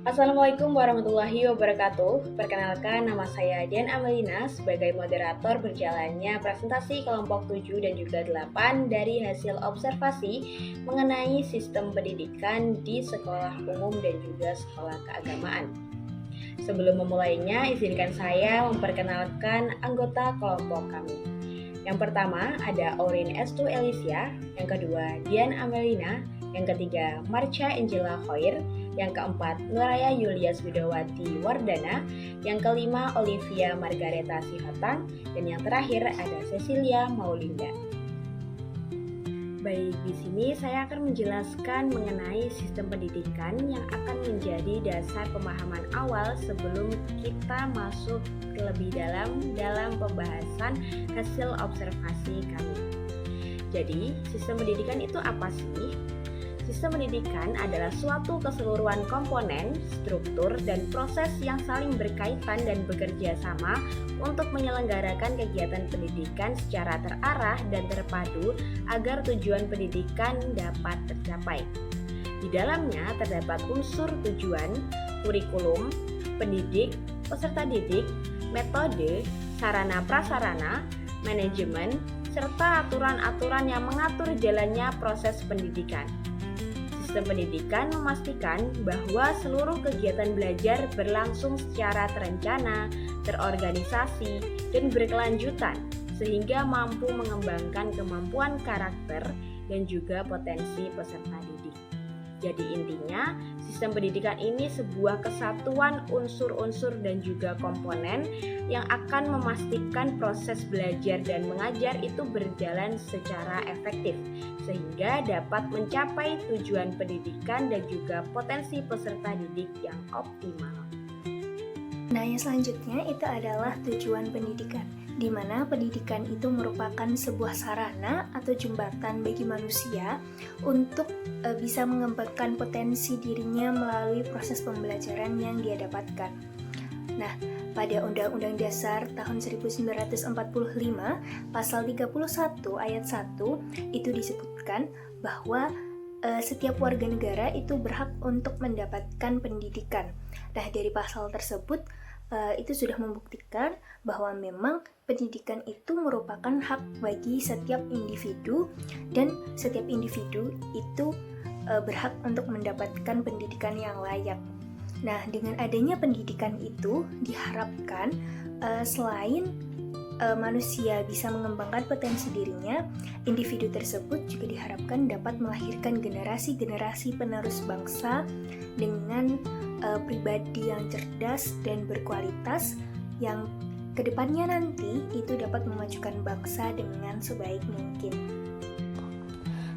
Assalamualaikum warahmatullahi wabarakatuh. Perkenalkan, nama saya Dian Amelina sebagai moderator berjalannya presentasi kelompok 7 dan juga 8 dari hasil observasi mengenai sistem pendidikan di sekolah umum dan juga sekolah keagamaan. Sebelum memulainya, izinkan saya memperkenalkan anggota kelompok kami. Yang pertama ada Aurin Estu Elisia, yang kedua Dian Amelina, yang ketiga Marcia Angela Khoir, yang keempat Nuraya Yulias Widawati Wardana, yang kelima Olivia Margareta Sihotang, dan yang terakhir ada Cecilia Maulinda. Baik, di sini saya akan menjelaskan mengenai sistem pendidikan yang akan menjadi dasar pemahaman awal sebelum kita masuk lebih dalam pembahasan hasil observasi kami. Jadi, sistem pendidikan itu apa sih? Sistem pendidikan adalah suatu keseluruhan komponen, struktur, dan proses yang saling berkaitan dan bekerja sama untuk menyelenggarakan kegiatan pendidikan secara terarah dan terpadu agar tujuan pendidikan dapat tercapai. Di dalamnya terdapat unsur tujuan, kurikulum, pendidik, peserta didik, metode, sarana prasarana, manajemen, serta aturan-aturan yang mengatur jalannya proses pendidikan. Sistem pendidikan memastikan bahwa seluruh kegiatan belajar berlangsung secara terencana, terorganisasi, dan berkelanjutan sehingga mampu mengembangkan kemampuan karakter dan juga potensi peserta didik. Jadi intinya, sistem pendidikan ini sebuah kesatuan unsur-unsur dan juga komponen yang akan memastikan proses belajar dan mengajar itu berjalan secara efektif sehingga dapat mencapai tujuan pendidikan dan juga potensi peserta didik yang optimal. Nah, yang selanjutnya itu adalah tujuan pendidikan, di mana pendidikan itu merupakan sebuah sarana atau jembatan bagi manusia untuk bisa mengembangkan potensi dirinya melalui proses pembelajaran yang dia dapatkan. Nah, pada Undang-Undang Dasar tahun 1945, pasal 31 ayat 1 itu disebutkan bahwa setiap warga negara itu berhak untuk mendapatkan pendidikan. Nah, dari pasal tersebut itu sudah membuktikan bahwa memang pendidikan itu merupakan hak bagi setiap individu dan setiap individu itu berhak untuk mendapatkan pendidikan yang layak. Nah, dengan adanya pendidikan itu diharapkan selain manusia bisa mengembangkan potensi dirinya, individu tersebut juga diharapkan dapat melahirkan generasi-generasi penerus bangsa dengan pribadi yang cerdas dan berkualitas yang kedepannya nanti itu dapat memajukan bangsa dengan sebaik mungkin.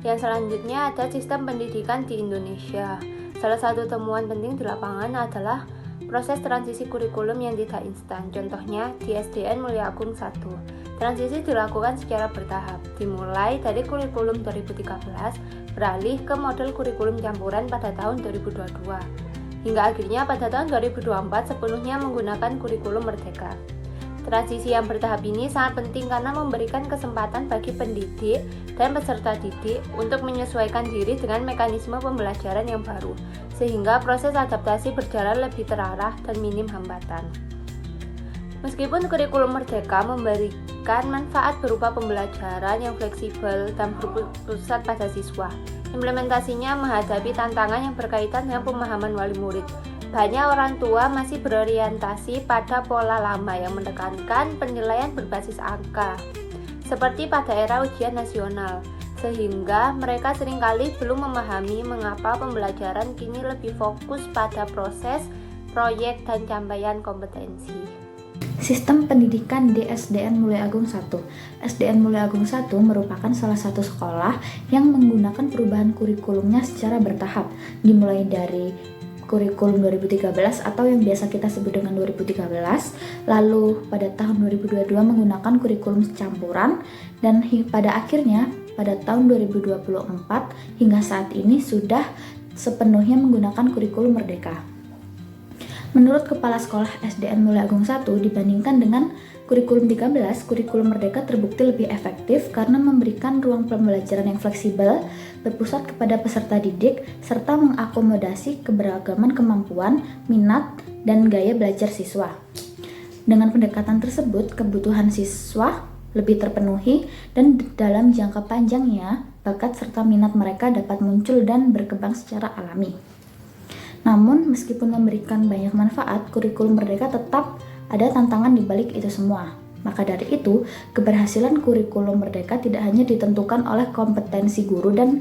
Yang selanjutnya ada sistem pendidikan di Indonesia. Salah satu temuan penting di lapangan adalah proses transisi kurikulum yang tidak instan. Contohnya di SDN Mulia Agung 1. Transisi dilakukan secara bertahap, dimulai dari kurikulum 2013 beralih ke model kurikulum campuran pada tahun 2022. Hingga akhirnya pada tahun 2024 sepenuhnya menggunakan kurikulum merdeka. Transisi yang bertahap ini sangat penting karena memberikan kesempatan bagi pendidik dan peserta didik untuk menyesuaikan diri dengan mekanisme pembelajaran yang baru, sehingga proses adaptasi berjalan lebih terarah dan minim hambatan. Meskipun kurikulum merdeka memberikan manfaat berupa pembelajaran yang fleksibel dan berpusat pada siswa, implementasinya menghadapi tantangan yang berkaitan dengan pemahaman wali murid. Banyak orang tua masih berorientasi pada pola lama yang menekankan penilaian berbasis angka, seperti pada era ujian nasional, sehingga mereka seringkali belum memahami mengapa pembelajaran kini lebih fokus pada proses, proyek, dan capaian kompetensi. Sistem pendidikan di SDN Mulia Agung 1. SDN Mulia Agung 1 merupakan salah satu sekolah yang menggunakan perubahan kurikulumnya secara bertahap, dimulai dari kurikulum 2013 atau yang biasa kita sebut dengan 2013, lalu pada tahun 2022 menggunakan kurikulum campuran, dan pada akhirnya pada tahun 2024 hingga saat ini sudah sepenuhnya menggunakan kurikulum merdeka. Menurut Kepala Sekolah SDN Mulia Agung 1, dibandingkan dengan kurikulum 13, kurikulum Merdeka terbukti lebih efektif karena memberikan ruang pembelajaran yang fleksibel, berpusat kepada peserta didik, serta mengakomodasi keberagaman kemampuan, minat, dan gaya belajar siswa. Dengan pendekatan tersebut, kebutuhan siswa lebih terpenuhi dan dalam jangka panjangnya, bakat serta minat mereka dapat muncul dan berkembang secara alami. Namun, meskipun memberikan banyak manfaat, kurikulum Merdeka tetap ada tantangan di balik itu semua. Maka dari itu, keberhasilan kurikulum Merdeka tidak hanya ditentukan oleh kompetensi guru dan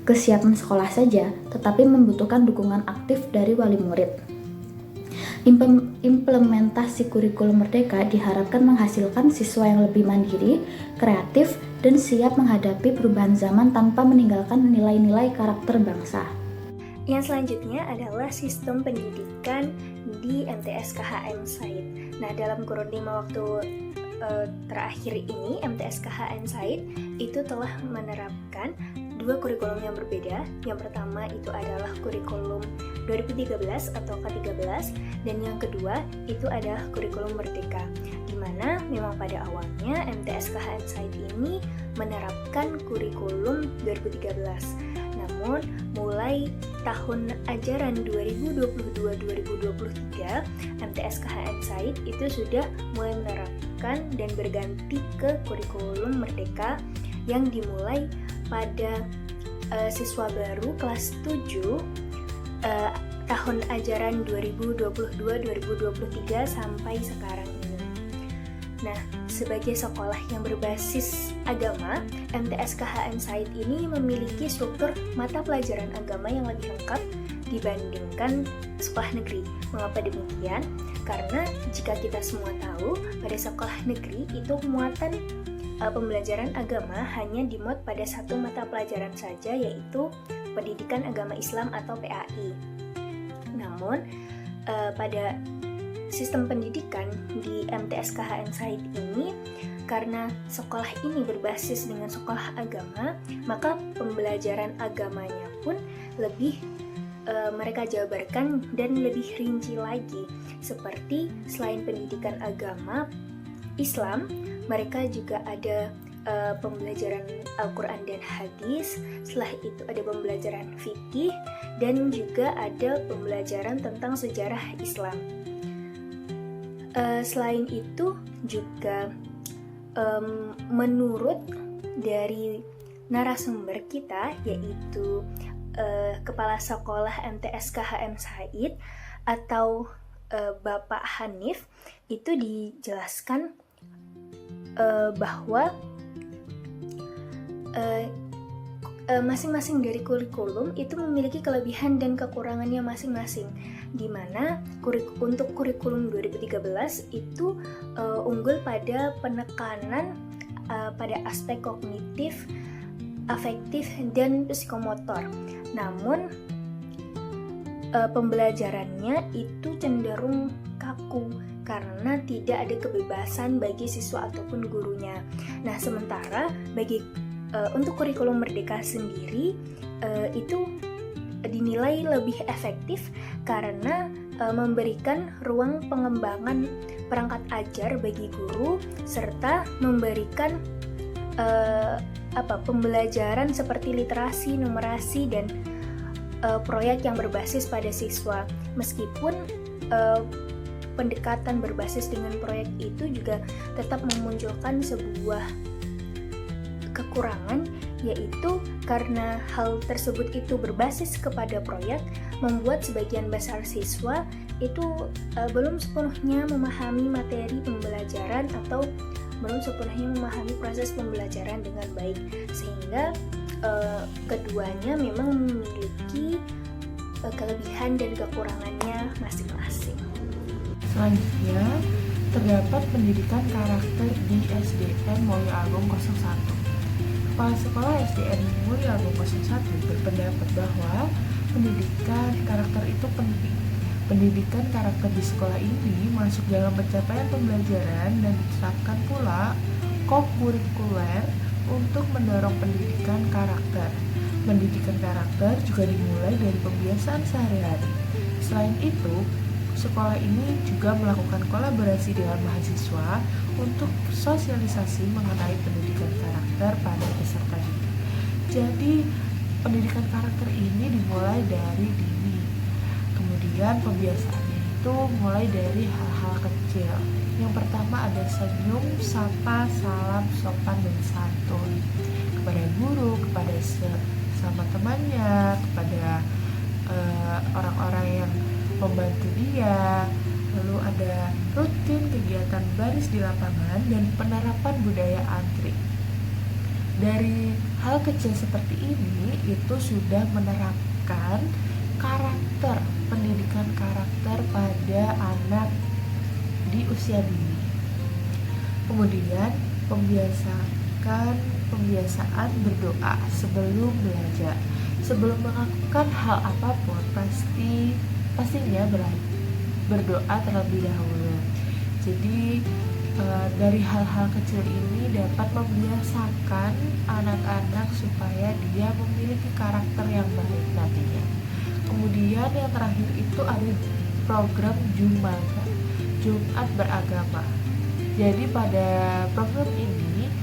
kesiapan sekolah saja, tetapi membutuhkan dukungan aktif dari wali murid. Implementasi kurikulum Merdeka diharapkan menghasilkan siswa yang lebih mandiri, kreatif, dan siap menghadapi perubahan zaman tanpa meninggalkan nilai-nilai karakter bangsa. Yang selanjutnya adalah sistem pendidikan di MTS KHM Said. Nah, dalam kurun 5 waktu terakhir ini, MTS KHM Said itu telah menerapkan 2 kurikulum yang berbeda. Yang pertama itu adalah kurikulum 2013 atau K13, dan yang kedua itu adalah kurikulum Merdeka, di mana memang pada awalnya MTS KHM Said ini menerapkan kurikulum 2013. Namun, mulai tahun ajaran 2022-2023, MTS KHM Said itu sudah mulai menerapkan dan berganti ke kurikulum Merdeka yang dimulai pada siswa baru kelas 7 tahun ajaran 2022-2023 sampai sekarang ini. Nah, sebagai sekolah yang berbasis agama, MTS KHM Said ini memiliki struktur mata pelajaran agama yang lebih lengkap dibandingkan sekolah negeri. Mengapa demikian? Karena jika kita semua tahu, pada sekolah negeri itu muatan pembelajaran agama hanya dimuat pada satu mata pelajaran saja, yaitu Pendidikan Agama Islam atau PAI. Namun, pada sistem pendidikan di MTS KHM Said ini, karena sekolah ini berbasis dengan sekolah agama, maka pembelajaran agamanya pun lebih mereka jabarkan dan lebih rinci lagi. Seperti selain pendidikan agama Islam, mereka juga ada pembelajaran Al-Quran dan hadis. Setelah itu ada pembelajaran fikih dan juga ada pembelajaran tentang sejarah Islam. Selain itu juga menurut dari narasumber kita, yaitu Kepala Sekolah MTS KHM Said atau Bapak Hanif, itu dijelaskan bahwa masing-masing dari kurikulum itu memiliki kelebihan dan kekurangannya masing-masing, di mana untuk kurikulum 2013 itu unggul pada penekanan pada aspek kognitif, afektif, dan psikomotor. Namun pembelajarannya itu cenderung kaku karena tidak ada kebebasan bagi siswa ataupun gurunya. Nah, sementara untuk kurikulum Merdeka sendiri itu dinilai lebih efektif karena memberikan ruang pengembangan perangkat ajar bagi guru serta memberikan pembelajaran seperti literasi, numerasi, dan proyek yang berbasis pada siswa. Meskipun pendekatan berbasis dengan proyek itu juga tetap memunculkan sebuah kekurangan, yaitu karena hal tersebut itu berbasis kepada proyek, membuat sebagian besar siswa itu belum sepenuhnya memahami materi pembelajaran atau belum sepenuhnya memahami proses pembelajaran dengan baik, sehingga keduanya memang memiliki kelebihan dan kekurangannya masing-masing. Selanjutnya, terdapat pendidikan karakter di SDN Mulia Agung 01. Kepala Sekolah SDN Mulia Agung 01 berpendapat bahwa pendidikan karakter itu penting. Pendidikan karakter di sekolah ini masuk dalam pencapaian pembelajaran dan diterapkan pula co-kurikuler untuk mendorong pendidikan karakter. Pendidikan karakter juga dimulai dari pembiasaan sehari-hari. Selain itu, sekolah ini juga melakukan kolaborasi dengan mahasiswa untuk sosialisasi mengenai pendidikan karakter pada peserta didik. Jadi, pendidikan karakter ini dimulai dari dini. Kemudian pembiasaannya itu mulai dari hal-hal kecil. Yang pertama ada senyum, sapa, salam, sopan, dan santun kepada guru, kepada sama temannya, kepada orang-orang yang membantu dia. Lalu ada rutin kegiatan baris di lapangan dan penerapan budaya antri. Dari hal kecil seperti ini itu sudah menerapkan karakter, pendidikan karakter pada anak di usia dini. Kemudian pembiasaan berdoa sebelum belajar. Sebelum melakukan hal apapun pastinya berdoa terlebih dahulu. Jadi dari hal-hal kecil ini dapat membiasakan anak-anak supaya dia memiliki karakter yang baik nantinya. Kemudian yang terakhir itu ada program Jumat beragama. Jadi pada program ini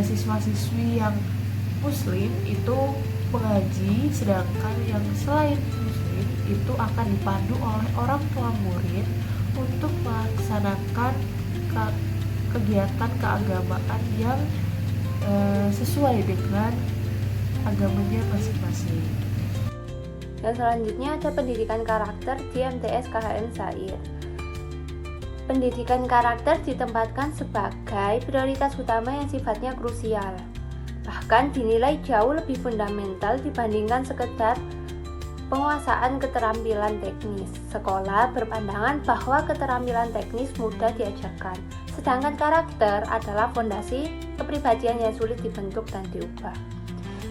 siswa-siswi yang muslim itu mengaji, sedangkan yang selain muslim itu akan dipandu oleh orang tua murid untuk melaksanakan kegiatan keagamaan yang sesuai dengan agamanya masing-masing. Dan selanjutnya ada pendidikan karakter di MTS KHM Said. Pendidikan karakter ditempatkan sebagai prioritas utama yang sifatnya krusial. Bahkan dinilai jauh lebih fundamental dibandingkan sekedar penguasaan keterampilan teknis. Sekolah berpandangan bahwa keterampilan teknis mudah diajarkan, sedangkan karakter adalah fondasi kepribadian yang sulit dibentuk dan diubah.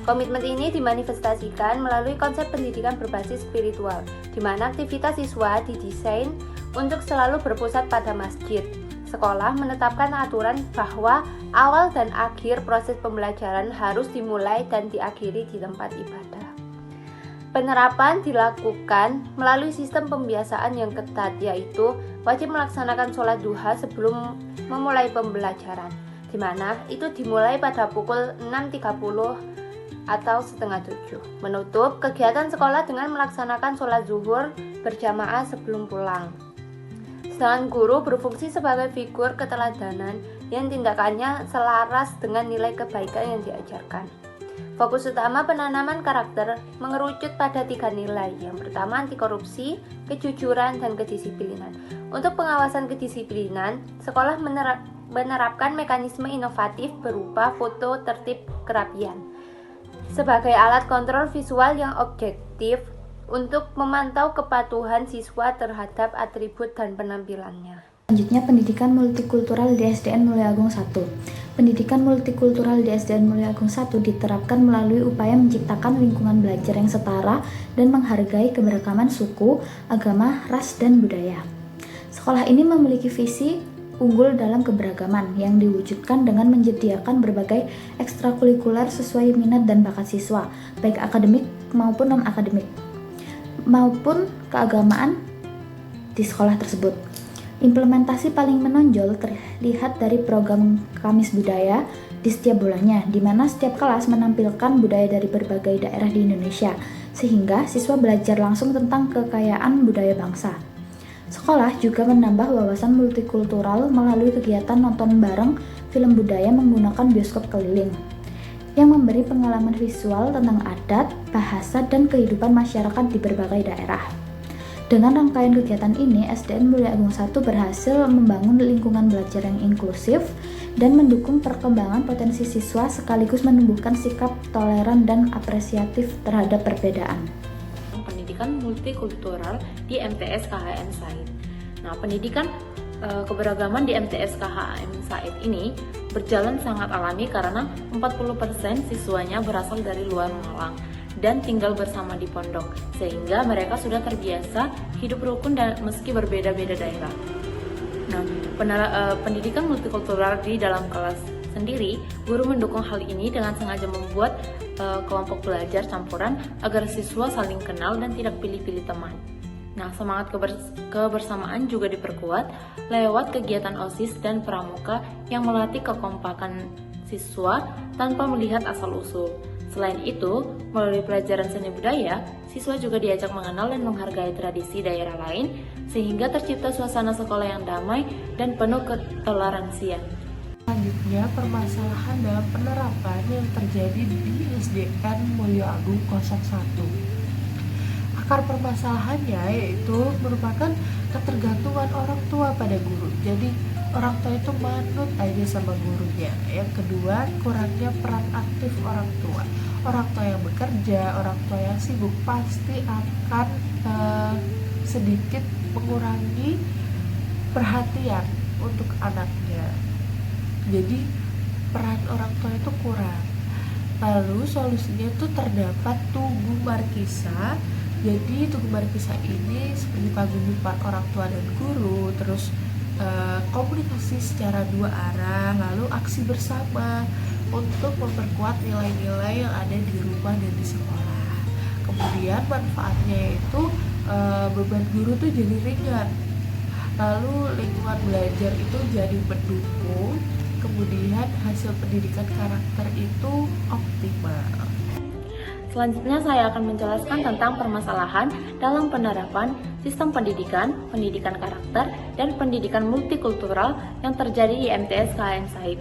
Komitmen ini dimanifestasikan melalui konsep pendidikan berbasis spiritual, di mana aktivitas siswa didesain untuk selalu berpusat pada masjid. Sekolah menetapkan aturan bahwa awal dan akhir proses pembelajaran harus dimulai dan diakhiri di tempat ibadah. Penerapan dilakukan melalui sistem pembiasaan yang ketat, yaitu wajib melaksanakan sholat duha sebelum memulai pembelajaran, di mana itu dimulai pada pukul 6.30 atau setengah 7. Menutup kegiatan sekolah dengan melaksanakan sholat zuhur berjamaah sebelum pulang. Sedangkan guru berfungsi sebagai figur keteladanan yang tindakannya selaras dengan nilai kebaikan yang diajarkan. Fokus utama penanaman karakter mengerucut pada 3 nilai. Yang pertama anti korupsi, kejujuran, dan kedisiplinan. Untuk pengawasan kedisiplinan, sekolah menerapkan mekanisme inovatif berupa foto tertib kerapian sebagai alat kontrol visual yang objektif untuk memantau kepatuhan siswa terhadap atribut dan penampilannya. Selanjutnya, pendidikan multikultural di SDN Mulia Agung 1. Pendidikan multikultural di SDN Mulia Agung 1 diterapkan melalui upaya menciptakan lingkungan belajar yang setara dan menghargai keberagaman suku, agama, ras, dan budaya. Sekolah ini memiliki visi unggul dalam keberagaman yang diwujudkan dengan menyediakan berbagai ekstrakurikuler sesuai minat dan bakat siswa, baik akademik maupun non-akademik, maupun keagamaan di sekolah tersebut. Implementasi paling menonjol terlihat dari program Kamis Budaya di setiap bulannya, di mana setiap kelas menampilkan budaya dari berbagai daerah di Indonesia, sehingga siswa belajar langsung tentang kekayaan budaya bangsa. Sekolah juga menambah wawasan multikultural melalui kegiatan nonton bareng film budaya menggunakan bioskop keliling, yang memberi pengalaman visual tentang adat, bahasa, dan kehidupan masyarakat di berbagai daerah. Dengan rangkaian kegiatan ini, SDN Mulia Agung 1 berhasil membangun lingkungan belajar yang inklusif dan mendukung perkembangan potensi siswa sekaligus menumbuhkan sikap toleran dan apresiatif terhadap perbedaan. Pendidikan multikultural di MTS KHM Said. Nah, pendidikan keberagaman di MTS KHM Said ini berjalan sangat alami karena 40% siswanya berasal dari luar Malang dan tinggal bersama di pondok, sehingga mereka sudah terbiasa hidup rukun dan meski berbeda-beda daerah. Nah, pendidikan multikultural di dalam kelas sendiri, guru mendukung hal ini dengan sengaja membuat kelompok belajar campuran agar siswa saling kenal dan tidak pilih-pilih teman. Nah, semangat kebersamaan juga diperkuat lewat kegiatan OSIS dan pramuka yang melatih kekompakan siswa tanpa melihat asal-usul. Selain itu, melalui pelajaran seni budaya, siswa juga diajak mengenal dan menghargai tradisi daerah lain, sehingga tercipta suasana sekolah yang damai dan penuh ketoleransian. Selanjutnya, permasalahan dalam penerapan yang terjadi di SDN Mulyo Agung 01. Akar permasalahannya yaitu merupakan ketergantungan orang tua pada guru. Jadi, orang tua itu manut aja sama gurunya. Yang kedua, kurangnya peran aktif orang tua. Orang tua yang bekerja, orang tua yang sibuk pasti akan sedikit mengurangi perhatian untuk anaknya. Jadi peran orang tua itu kurang. Lalu solusinya itu terdapat Tugu Markisa. Jadi Tugu Markisa ini seperti paguyuban orang tua dan guru, terus komunikasi secara dua arah, lalu aksi bersama untuk memperkuat nilai-nilai yang ada di rumah dan di sekolah. Kemudian manfaatnya itu beban guru tuh jadi ringan, lalu lingkungan belajar itu jadi mendukung, kemudian hasil pendidikan karakter itu optimal. Selanjutnya saya akan menjelaskan tentang permasalahan dalam penerapan sistem pendidikan, pendidikan karakter, dan pendidikan multikultural yang terjadi di MTS KHM Said.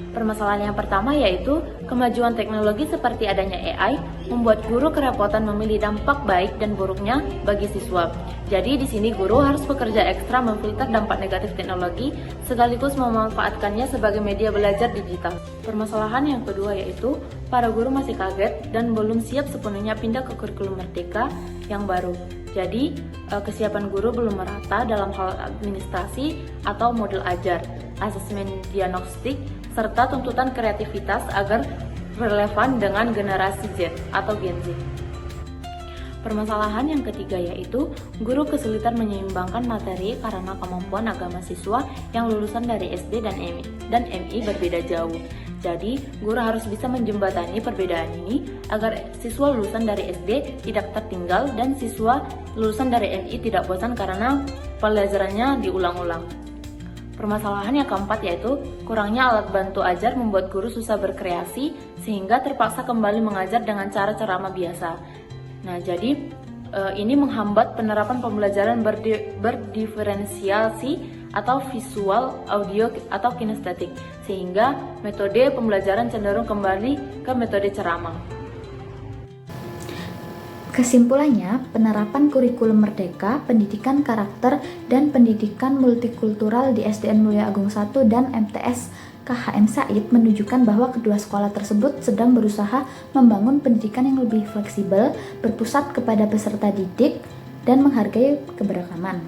Permasalahan yang pertama yaitu kemajuan teknologi seperti adanya AI membuat guru kerepotan memilih dampak baik dan buruknya bagi siswa. Jadi di sini guru harus bekerja ekstra memfilter dampak negatif teknologi sekaligus memanfaatkannya sebagai media belajar digital. Permasalahan yang kedua yaitu para guru masih kaget dan belum siap sepenuhnya pindah ke kurikulum Merdeka yang baru. Jadi kesiapan guru belum merata dalam hal administrasi atau model ajar, asesmen diagnostik, serta tuntutan kreativitas agar relevan dengan generasi Z atau Gen Z. Permasalahan yang ketiga yaitu guru kesulitan menyeimbangkan materi karena kemampuan agama siswa yang lulusan dari SD dan MI berbeda jauh. Jadi, guru harus bisa menjembatani perbedaan ini agar siswa lulusan dari SD tidak tertinggal dan siswa lulusan dari MI tidak bosan karena pelajarannya diulang-ulang. Permasalahan yang keempat yaitu kurangnya alat bantu ajar membuat guru susah berkreasi sehingga terpaksa kembali mengajar dengan cara ceramah biasa. Nah, jadi ini menghambat penerapan pembelajaran berdiferensiasi atau visual, audio, atau kinestetik, sehingga metode pembelajaran cenderung kembali ke metode ceramah. Kesimpulannya, penerapan kurikulum Merdeka, pendidikan karakter, dan pendidikan multikultural di SDN Mulyo Agung 1 dan MTS KHM Said menunjukkan bahwa kedua sekolah tersebut sedang berusaha membangun pendidikan yang lebih fleksibel, berpusat kepada peserta didik, dan menghargai keberagaman.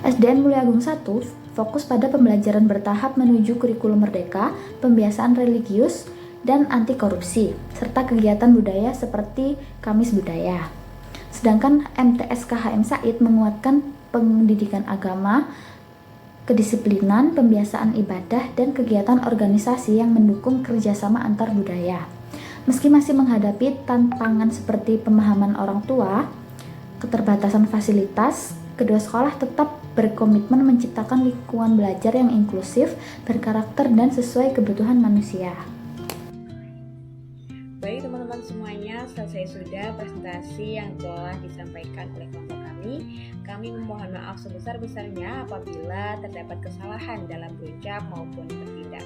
SDN Mulyo Agung 1 fokus pada pembelajaran bertahap menuju kurikulum Merdeka, pembiasaan religius, dan anti korupsi, serta kegiatan budaya seperti Kamis Budaya. Sedangkan MTS KHM Said menguatkan pendidikan agama, kedisiplinan, pembiasaan ibadah, dan kegiatan organisasi yang mendukung kerjasama antar budaya. Meski masih menghadapi tantangan seperti pemahaman orang tua, keterbatasan fasilitas, kedua sekolah tetap berkomitmen menciptakan lingkungan belajar yang inklusif, berkarakter, dan sesuai kebutuhan manusia. Baik teman-teman semuanya, selesai sudah presentasi yang telah disampaikan oleh kelompok kami. Kami memohon maaf sebesar-besarnya apabila terdapat kesalahan dalam berucap maupun bertindak.